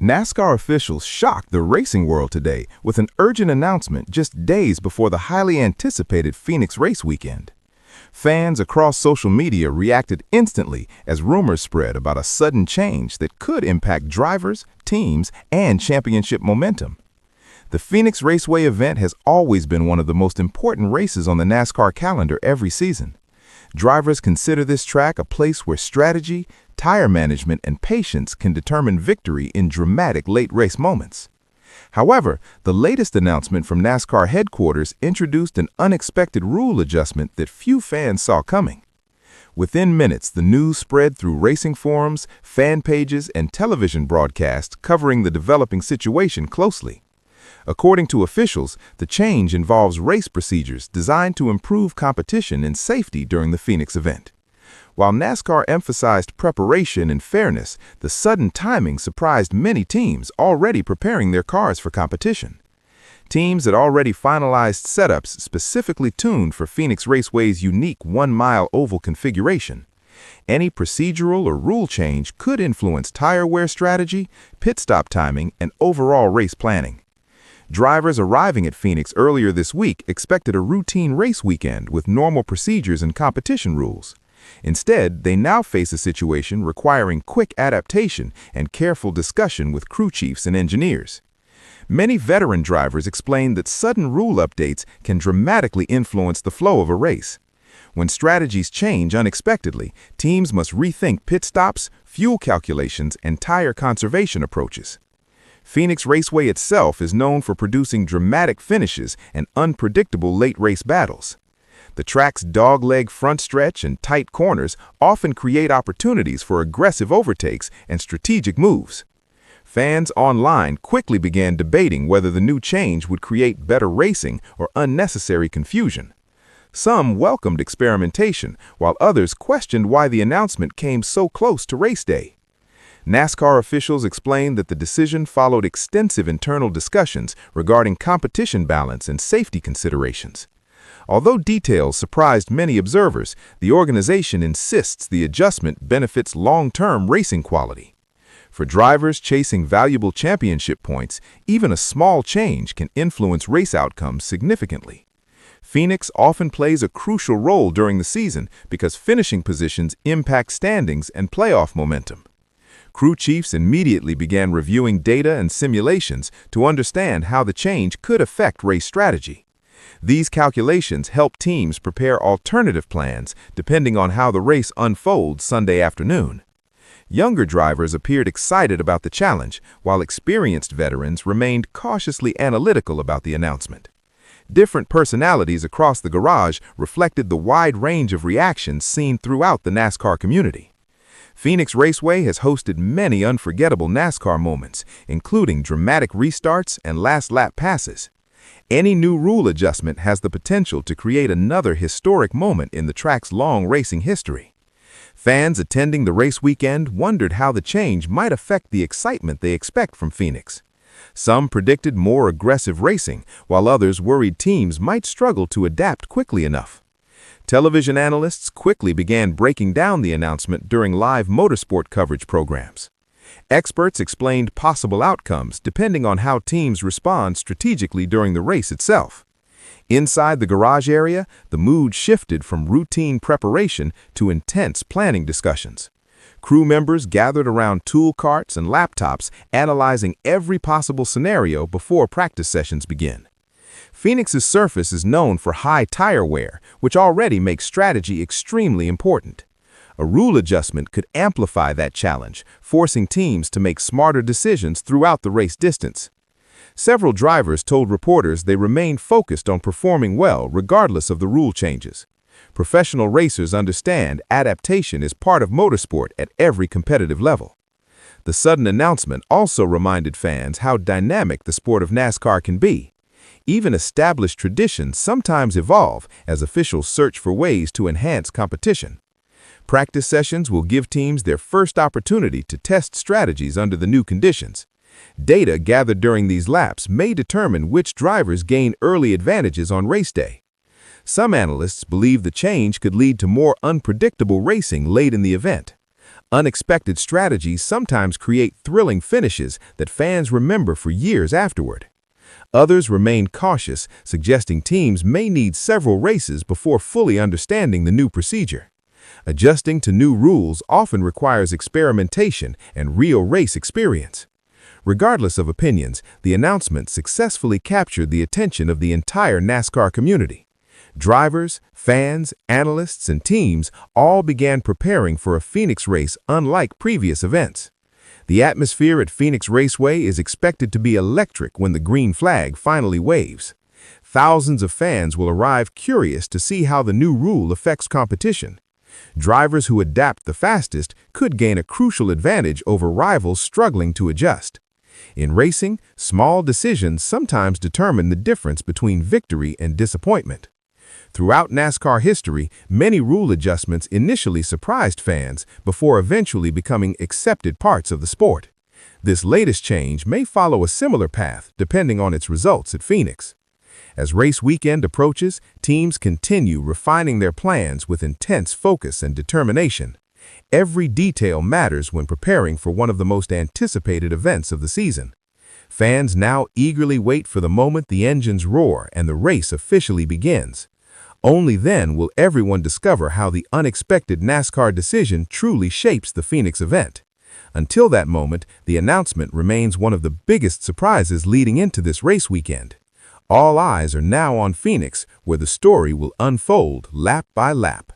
NASCAR officials shocked the racing world today with an urgent announcement just days before the highly anticipated Phoenix race weekend. Fans across social media reacted instantly as rumors spread about a sudden change that could impact drivers, teams, and championship momentum. The Phoenix Raceway event has always been one of the most important races on the NASCAR calendar every season. Drivers consider this track a place where strategy, tire management, and patience can determine victory in dramatic late-race moments. However, the latest announcement from NASCAR headquarters introduced an unexpected rule adjustment that few fans saw coming. Within minutes, the news spread through racing forums, fan pages, and television broadcasts covering the developing situation closely. According to officials, the change involves race procedures designed to improve competition and safety during the Phoenix event. While NASCAR emphasized preparation and fairness, the sudden timing surprised many teams already preparing their cars for competition. Teams had already finalized setups specifically tuned for Phoenix Raceway's unique one-mile oval configuration. Any procedural or rule change could influence tire wear strategy, pit stop timing, and overall race planning. Drivers arriving at Phoenix earlier this week expected a routine race weekend with normal procedures and competition rules. Instead, they now face a situation requiring quick adaptation and careful discussion with crew chiefs and engineers. Many veteran drivers explained that sudden rule updates can dramatically influence the flow of a race. When strategies change unexpectedly, teams must rethink pit stops, fuel calculations, and tire conservation approaches. Phoenix Raceway itself is known for producing dramatic finishes and unpredictable late-race battles. The track's dogleg front stretch and tight corners often create opportunities for aggressive overtakes and strategic moves. Fans online quickly began debating whether the new change would create better racing or unnecessary confusion. Some welcomed experimentation, while others questioned why the announcement came so close to race day. NASCAR officials explained that the decision followed extensive internal discussions regarding competition balance and safety considerations. Although details surprised many observers, the organization insists the adjustment benefits long-term racing quality. For drivers chasing valuable championship points, even a small change can influence race outcomes significantly. Phoenix often plays a crucial role during the season because finishing positions impact standings and playoff momentum. Crew chiefs immediately began reviewing data and simulations to understand how the change could affect race strategy. These calculations help teams prepare alternative plans depending on how the race unfolds Sunday afternoon. Younger drivers appeared excited about the challenge, while experienced veterans remained cautiously analytical about the announcement. Different personalities across the garage reflected the wide range of reactions seen throughout the NASCAR community. Phoenix Raceway has hosted many unforgettable NASCAR moments, including dramatic restarts and last-lap passes. Any new rule adjustment has the potential to create another historic moment in the track's long racing history. Fans attending the race weekend wondered how the change might affect the excitement they expect from Phoenix. Some predicted more aggressive racing, while others worried teams might struggle to adapt quickly enough. Television analysts quickly began breaking down the announcement during live motorsport coverage programs. Experts explained possible outcomes depending on how teams respond strategically during the race itself. Inside the garage area, the mood shifted from routine preparation to intense planning discussions. Crew members gathered around tool carts and laptops, analyzing every possible scenario before practice sessions begin. Phoenix's surface is known for high tire wear, which already makes strategy extremely important. A rule adjustment could amplify that challenge, forcing teams to make smarter decisions throughout the race distance. Several drivers told reporters they remained focused on performing well regardless of the rule changes. Professional racers understand adaptation is part of motorsport at every competitive level. The sudden announcement also reminded fans how dynamic the sport of NASCAR can be. Even established traditions sometimes evolve as officials search for ways to enhance competition. Practice sessions will give teams their first opportunity to test strategies under the new conditions. Data gathered during these laps may determine which drivers gain early advantages on race day. Some analysts believe the change could lead to more unpredictable racing late in the event. Unexpected strategies sometimes create thrilling finishes that fans remember for years afterward. Others remain cautious, suggesting teams may need several races before fully understanding the new procedure. Adjusting to new rules often requires experimentation and real race experience. Regardless of opinions, the announcement successfully captured the attention of the entire NASCAR community. Drivers, fans, analysts, and teams all began preparing for a Phoenix race unlike previous events. The atmosphere at Phoenix Raceway is expected to be electric when the green flag finally waves. Thousands of fans will arrive curious to see how the new rule affects competition. Drivers who adapt the fastest could gain a crucial advantage over rivals struggling to adjust. In racing, small decisions sometimes determine the difference between victory and disappointment. Throughout NASCAR history, many rule adjustments initially surprised fans before eventually becoming accepted parts of the sport. This latest change may follow a similar path depending on its results at Phoenix. As race weekend approaches, teams continue refining their plans with intense focus and determination. Every detail matters when preparing for one of the most anticipated events of the season. Fans now eagerly wait for the moment the engines roar and the race officially begins. Only then will everyone discover how the unexpected NASCAR decision truly shapes the Phoenix event. Until that moment, the announcement remains one of the biggest surprises leading into this race weekend. All eyes are now on Phoenix, where the story will unfold lap by lap.